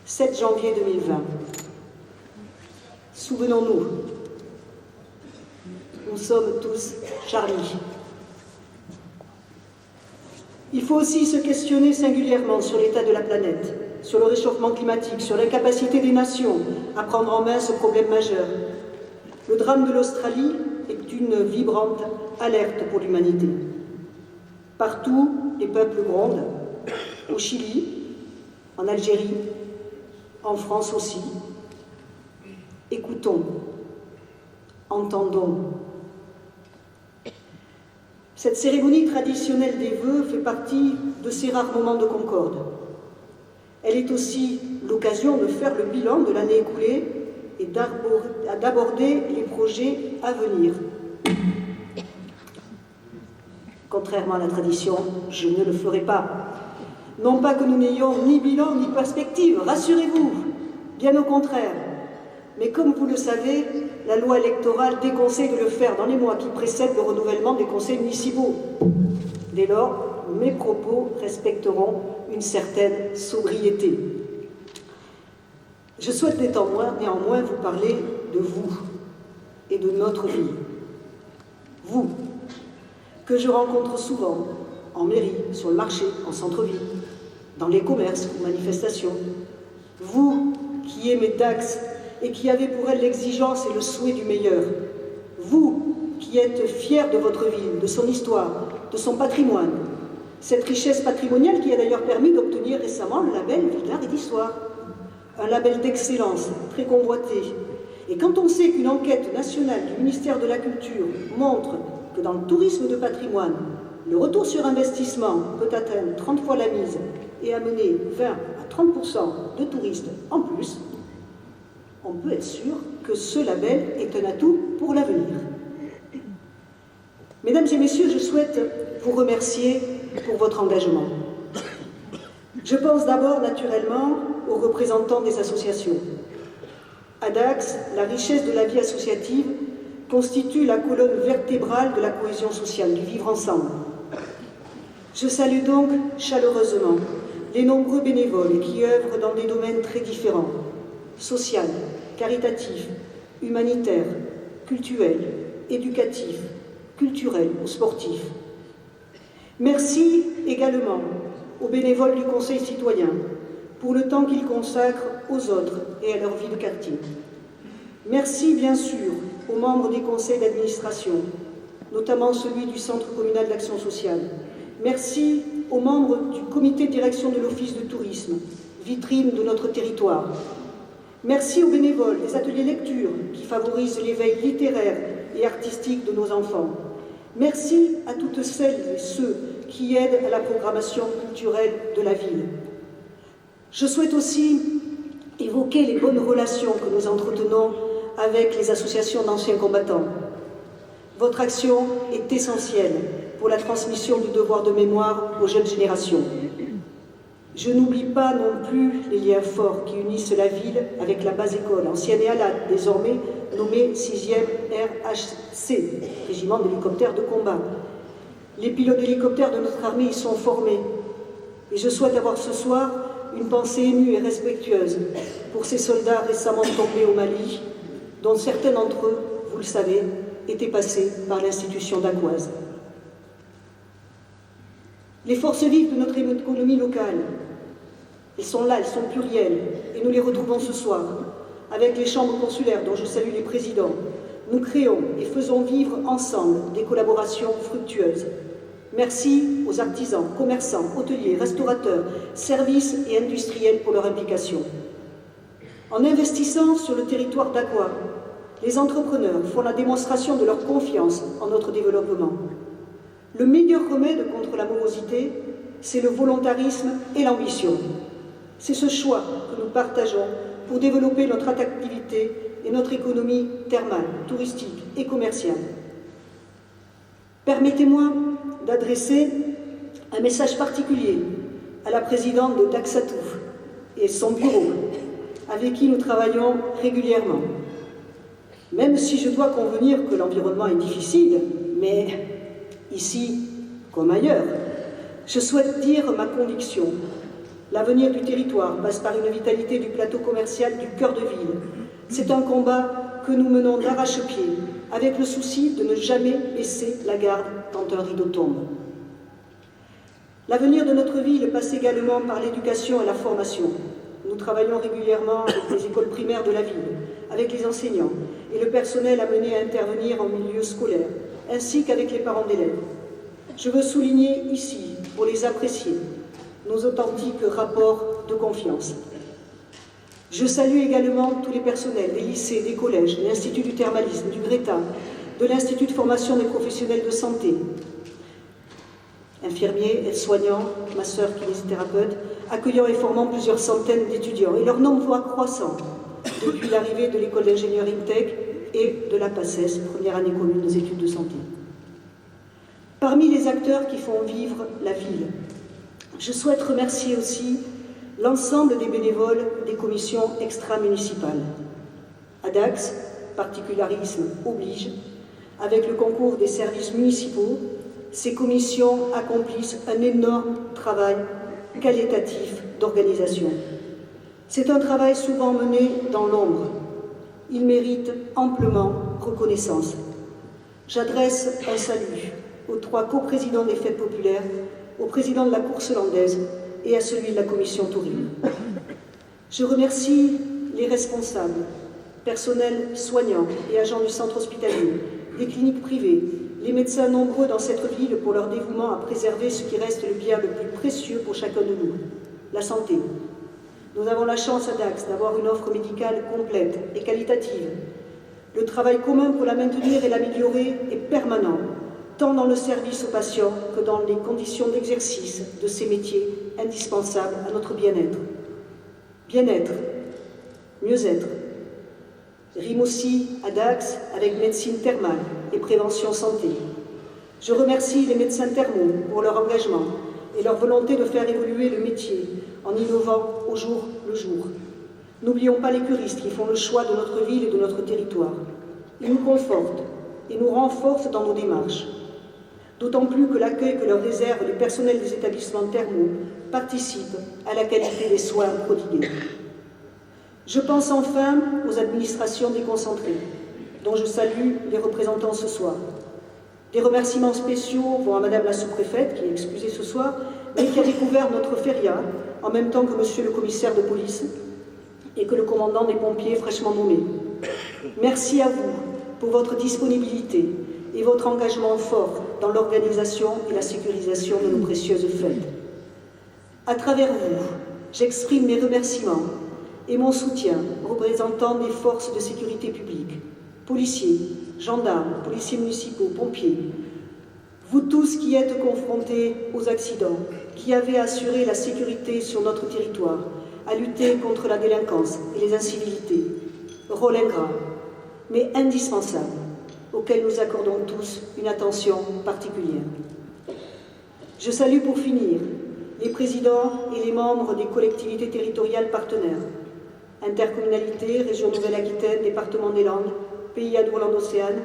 7 janvier 2020. Souvenons-nous, nous sommes tous Charlie. Il faut aussi se questionner singulièrement sur l'état de la planète, sur le réchauffement climatique, sur l'incapacité des nations à prendre en main ce problème majeur. Le drame de l'Australie est une vibrante alerte pour l'humanité. Partout, les peuples grondent, au Chili, en Algérie, en France aussi. Écoutons, entendons. Cette cérémonie traditionnelle des vœux fait partie de ces rares moments de concorde. Elle est aussi l'occasion de faire le bilan de l'année écoulée et d'aborder les projets à venir. Contrairement à la tradition, je ne le ferai pas. Non pas que nous n'ayons ni bilan ni perspective, rassurez-vous, bien au contraire. Mais comme vous le savez, la loi électorale déconseille de le faire dans les mois qui précèdent le renouvellement des conseils municipaux. Dès lors, mes propos respecteront une certaine sobriété. Je souhaite néanmoins vous parler de vous et de notre vie. Vous, que je rencontre souvent en mairie, sur le marché, en centre-ville, dans les commerces ou manifestations. Vous qui aimez Dax et qui avez pour elle l'exigence et le souhait du meilleur. Vous qui êtes fiers de votre ville, de son histoire, de son patrimoine. Cette richesse patrimoniale qui a d'ailleurs permis d'obtenir récemment le label Ville d'Art et d'Histoire. Un label d'excellence, très convoité. Et quand on sait qu'une enquête nationale du ministère de la Culture montre que dans le tourisme de patrimoine, le retour sur investissement peut atteindre 30 fois la mise et amener 20 à 30% de touristes en plus, on peut être sûr que ce label est un atout pour l'avenir. Mesdames et messieurs, je souhaite vous remercier pour votre engagement. Je pense d'abord naturellement aux représentants des associations. À Dax, la richesse de la vie associative constitue la colonne vertébrale de la cohésion sociale, du vivre ensemble. Je salue donc chaleureusement les nombreux bénévoles qui œuvrent dans des domaines très différents, social, caritatif, humanitaire, cultuel, éducatif, culturel ou sportif. Merci également aux bénévoles du Conseil citoyen pour le temps qu'ils consacrent aux autres et à leur vie de quartier. Merci bien sûr aux membres des conseils d'administration, notamment celui du Centre communal d'action sociale. Merci aux membres du comité de direction de l'Office de tourisme, vitrine de notre territoire. Merci aux bénévoles des ateliers lecture qui favorisent l'éveil littéraire et artistique de nos enfants. Merci à toutes celles et ceux qui aident à la programmation culturelle de la ville. Je souhaite aussi évoquer les bonnes relations que nous entretenons avec les associations d'anciens combattants. Votre action est essentielle pour la transmission du devoir de mémoire aux jeunes générations. Je n'oublie pas non plus les liens forts qui unissent la ville avec la base école, ancienne et ALAT, désormais nommée 6e RHC, régiment d'hélicoptères de combat. Les pilotes d'hélicoptères de notre armée y sont formés. Et je souhaite avoir ce soir une pensée émue et respectueuse pour ces soldats récemment tombés au Mali, dont certains d'entre eux, vous le savez, étaient passés par l'institution dacquoise. Les forces vives de notre économie locale, elles sont là, elles sont plurielles, et nous les retrouvons ce soir, avec les chambres consulaires dont je salue les présidents. Nous créons et faisons vivre ensemble des collaborations fructueuses. Merci aux artisans, commerçants, hôteliers, restaurateurs, services et industriels pour leur implication. En investissant sur le territoire dacquois, les entrepreneurs font la démonstration de leur confiance en notre développement. Le meilleur remède contre la morosité, c'est le volontarisme et l'ambition. C'est ce choix que nous partageons pour développer notre attractivité et notre économie thermale, touristique et commerciale. Permettez-moi d'adresser un message particulier à la présidente de Daxatouf et son bureau, avec qui nous travaillons régulièrement. Même si je dois convenir que l'environnement est difficile, mais ici comme ailleurs, je souhaite dire ma conviction. L'avenir du territoire passe par une vitalité du plateau commercial du cœur de ville. C'est un combat que nous menons d'arrache-pied, avec le souci de ne jamais baisser la garde quand un rideau tombe. L'avenir de notre ville passe également par l'éducation et la formation. Nous travaillons régulièrement avec les écoles primaires de la ville, avec les enseignants et le personnel amené à intervenir en milieu scolaire, ainsi qu'avec les parents d'élèves. Je veux souligner ici, pour les apprécier, nos authentiques rapports de confiance. Je salue également tous les personnels des lycées, des collèges, de l'Institut du thermalisme, du Greta, de l'Institut de formation des professionnels de santé, infirmiers, aides-soignants, masseurs, kinésithérapeutes, accueillant et formant plusieurs centaines d'étudiants. Et leur nombre va croissant depuis l'arrivée de l'école d'ingénieur INTEC et de la PACES, première année commune des études de santé. Parmi les acteurs qui font vivre la ville, je souhaite remercier aussi l'ensemble des bénévoles des commissions extra-municipales. À Dax, particularisme oblige, avec le concours des services municipaux, ces commissions accomplissent un énorme travail qualitatif d'organisation. C'est un travail souvent mené dans l'ombre. Il mérite amplement reconnaissance. J'adresse un salut aux 3 coprésidents des fêtes populaires, au président de la course landaise et à celui de la commission Tourine. Je remercie les responsables, personnels soignants et agents du centre hospitalier, des cliniques privées, les médecins nombreux dans cette ville pour leur dévouement à préserver ce qui reste le bien le plus précieux pour chacun de nous, la santé. Nous avons la chance à Dax d'avoir une offre médicale complète et qualitative. Le travail commun pour la maintenir et l'améliorer est permanent, tant dans le service aux patients que dans les conditions d'exercice de ces métiers indispensables à notre bien-être. Bien-être, mieux-être, rime aussi à Dax avec médecine thermale et prévention santé. Je remercie les médecins thermaux pour leur engagement et leur volonté de faire évoluer le métier en innovant au jour le jour. N'oublions pas les curistes qui font le choix de notre ville et de notre territoire. Ils nous confortent et nous renforcent dans nos démarches. D'autant plus que l'accueil que leur réserve les personnels des établissements thermaux participe à la qualité des soins prodigués. Je pense enfin aux administrations déconcentrées, dont je salue les représentants ce soir. Des remerciements spéciaux vont à Madame la sous-préfète, qui est excusée ce soir, mais qui a découvert notre feria, en même temps que Monsieur le commissaire de police et que le commandant des pompiers fraîchement nommé. Merci à vous pour votre disponibilité et votre engagement fort dans l'organisation et la sécurisation de nos précieuses fêtes. À travers vous, j'exprime mes remerciements et mon soutien aux représentants des forces de sécurité publique, policiers, gendarmes, policiers municipaux, pompiers, vous tous qui êtes confrontés aux accidents, qui avez assuré la sécurité sur notre territoire, à lutter contre la délinquance et les incivilités, rôle ingrat, mais indispensable, auquel nous accordons tous une attention particulière. Je salue pour finir les présidents et les membres des collectivités territoriales partenaires, intercommunalités, région Nouvelle-Aquitaine, département des Landes, pays Adour-Landes-Océane,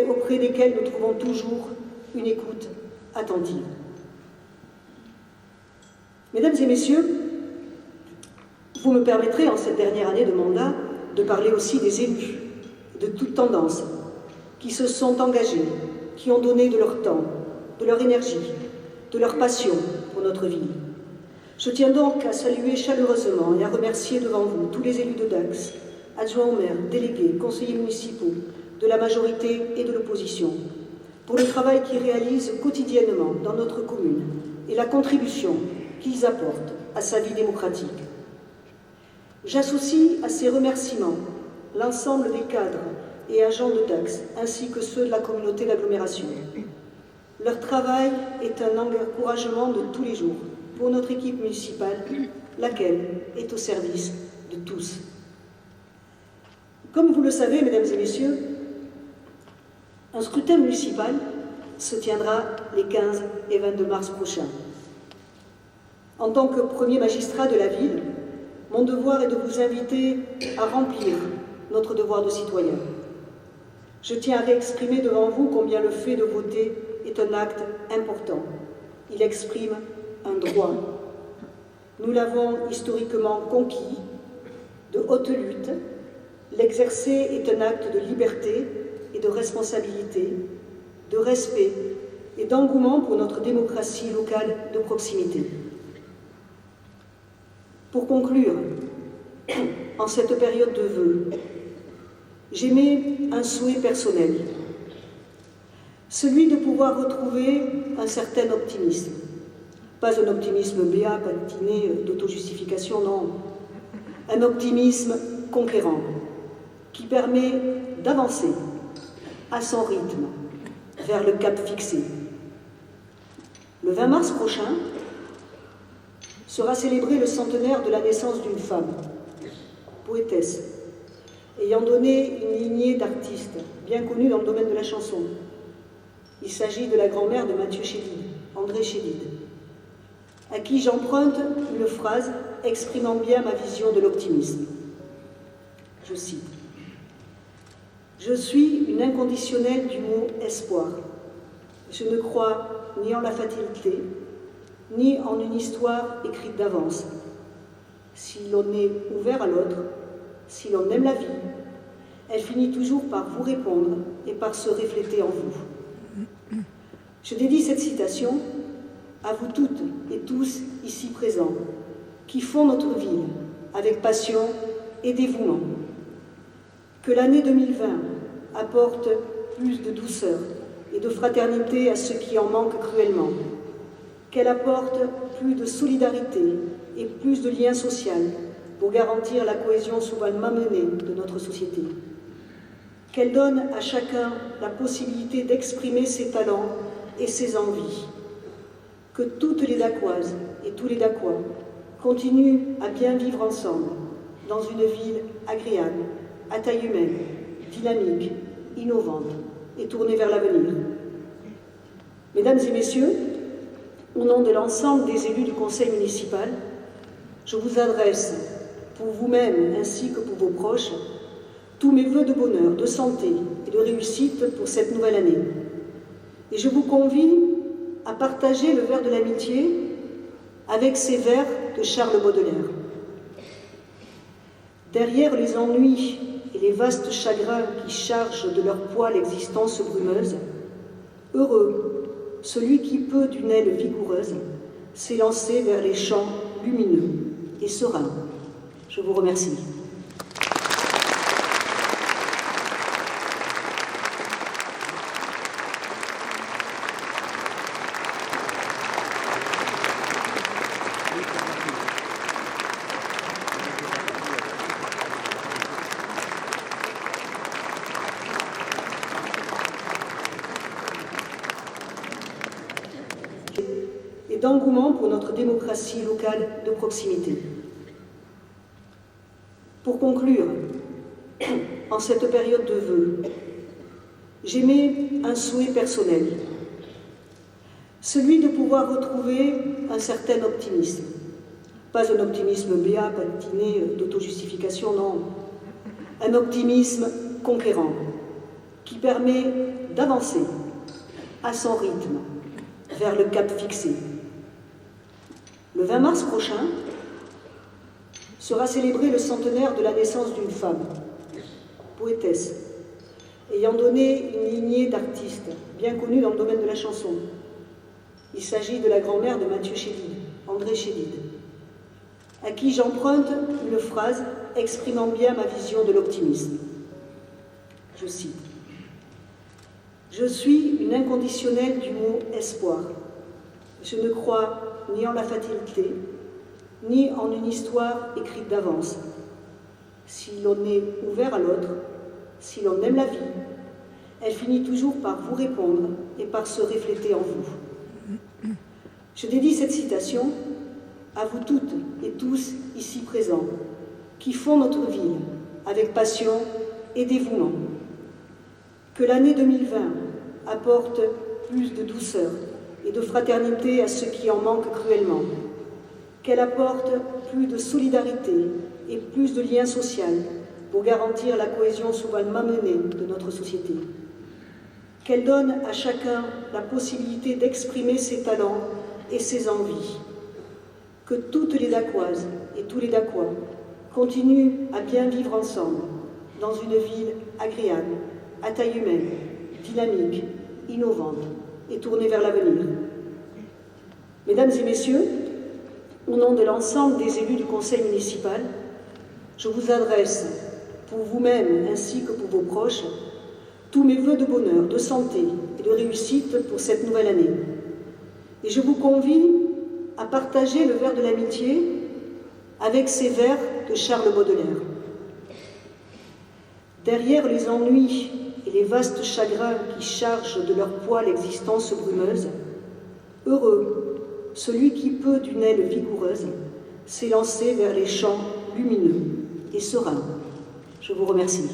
auprès desquels nous trouvons toujours une écoute attentive. Mesdames et messieurs, vous me permettrez, en cette dernière année de mandat, de parler aussi des élus, de toute tendance, qui se sont engagés, qui ont donné de leur temps, de leur énergie, de leur passion pour notre ville. Je tiens donc à saluer chaleureusement et à remercier devant vous tous les élus de Dax, adjoints au maire, délégués, conseillers municipaux, de la majorité et de l'opposition, pour le travail qu'ils réalisent quotidiennement dans notre commune et la contribution qu'ils apportent à sa vie démocratique. J'associe à ces remerciements l'ensemble des cadres et agents de Dax, ainsi que ceux de la communauté d'agglomération. Leur travail est un encouragement de tous les jours pour notre équipe municipale, laquelle est au service de tous. Comme vous le savez, mesdames et messieurs, un scrutin municipal se tiendra les 15 et 22 mars prochains. En tant que premier magistrat de la ville, mon devoir est de vous inviter à remplir notre devoir de citoyen. Je tiens à réexprimer devant vous combien le fait de voter est un acte important. Il exprime un droit. Nous l'avons historiquement conquis, de haute lutte. L'exercer est un acte de liberté et de responsabilité, de respect et d'engouement pour notre démocratie locale de proximité. Pour conclure, en cette période de vœux, j'émets un souhait personnel, celui de pouvoir retrouver un certain optimisme. Pas un optimisme béat, patiné d'auto-justification, non. Un optimisme conquérant, qui permet d'avancer à son rythme vers le cap fixé. Le 20 mars prochain sera célébré le centenaire de la naissance d'une femme, poétesse, ayant donné une lignée d'artistes bien connus dans le domaine de la chanson. Il s'agit de la grand-mère de Mathieu Chédid, André Chédid, à qui j'emprunte une phrase exprimant bien ma vision de l'optimisme. Je cite: « Je suis une inconditionnelle du mot espoir. Je ne crois ni en la fatalité, ni en une histoire écrite d'avance. Si l'on est ouvert à l'autre, si l'on aime la vie, elle finit toujours par vous répondre et par se refléter en vous. » Je dédie cette citation à vous toutes et tous ici présents, qui font notre ville avec passion et dévouement. Que l'année 2020 apporte plus de douceur et de fraternité à ceux qui en manquent cruellement. Qu'elle apporte plus de solidarité et plus de lien social pour garantir la cohésion souvent malmenée de notre société. Qu'elle donne à chacun la possibilité d'exprimer ses talents et ses envies. Que toutes les Dacoises et tous les Dacois continuent à bien vivre ensemble dans une ville agréable, à taille humaine, dynamique, innovante et tournée vers l'avenir. Mesdames et messieurs, au nom de l'ensemble des élus du conseil municipal, je vous adresse, pour vous-même ainsi que pour vos proches, tous mes vœux de bonheur, de santé et de réussite pour cette nouvelle année. Et je vous convie à partager le verre de l'amitié avec ces vers de Charles Baudelaire. Derrière les ennuis et les vastes chagrins qui chargent de leur poids l'existence brumeuse, heureux celui qui peut d'une aile vigoureuse s'élancer vers les champs lumineux et sereins. Je vous remercie. Et d'engouement pour notre démocratie locale de proximité. Pour conclure, en cette période de vœux, j'émets un souhait personnel, celui de pouvoir retrouver un certain optimisme. Pas un optimisme béat, patiné d'auto-justification, non. Un optimisme conquérant, qui permet d'avancer à son rythme vers le cap fixé. Le 20 mars prochain sera célébré le centenaire de la naissance d'une femme, poétesse, ayant donné une lignée d'artistes bien connus dans le domaine de la chanson. Il s'agit de la grand-mère de Mathieu Chédid, André Chédid, à qui j'emprunte une phrase exprimant bien ma vision de l'optimisme. Je cite: « Je suis une inconditionnelle du mot espoir. Je ne crois ni en la fatalité, ni en une histoire écrite d'avance. Si l'on est ouvert à l'autre, si l'on aime la vie, elle finit toujours par vous répondre et par se refléter en vous. » Je dédie cette citation à vous toutes et tous ici présents, qui font notre ville avec passion et dévouement. Que l'année 2020 apporte plus de douceur et de fraternité à ceux qui en manquent cruellement. Qu'elle apporte plus de solidarité et plus de lien social pour garantir la cohésion souvent malmenée de notre société. Qu'elle donne à chacun la possibilité d'exprimer ses talents et ses envies. que toutes les Dacoises et tous les Dacois continuent à bien vivre ensemble dans une ville agréable, à taille humaine, dynamique, innovante et tournée vers l'avenir. Mesdames et messieurs, au nom de l'ensemble des élus du conseil municipal, je vous adresse, pour vous-même ainsi que pour vos proches, tous mes vœux de bonheur, de santé et de réussite pour cette nouvelle année. Et je vous convie à partager le verre de l'amitié avec ces vers de Charles Baudelaire. Derrière les ennuis et les vastes chagrins qui chargent de leur poids l'existence brumeuse, heureux celui qui peut d'une aile vigoureuse s'élancer vers les champs lumineux et sereins. Je vous remercie.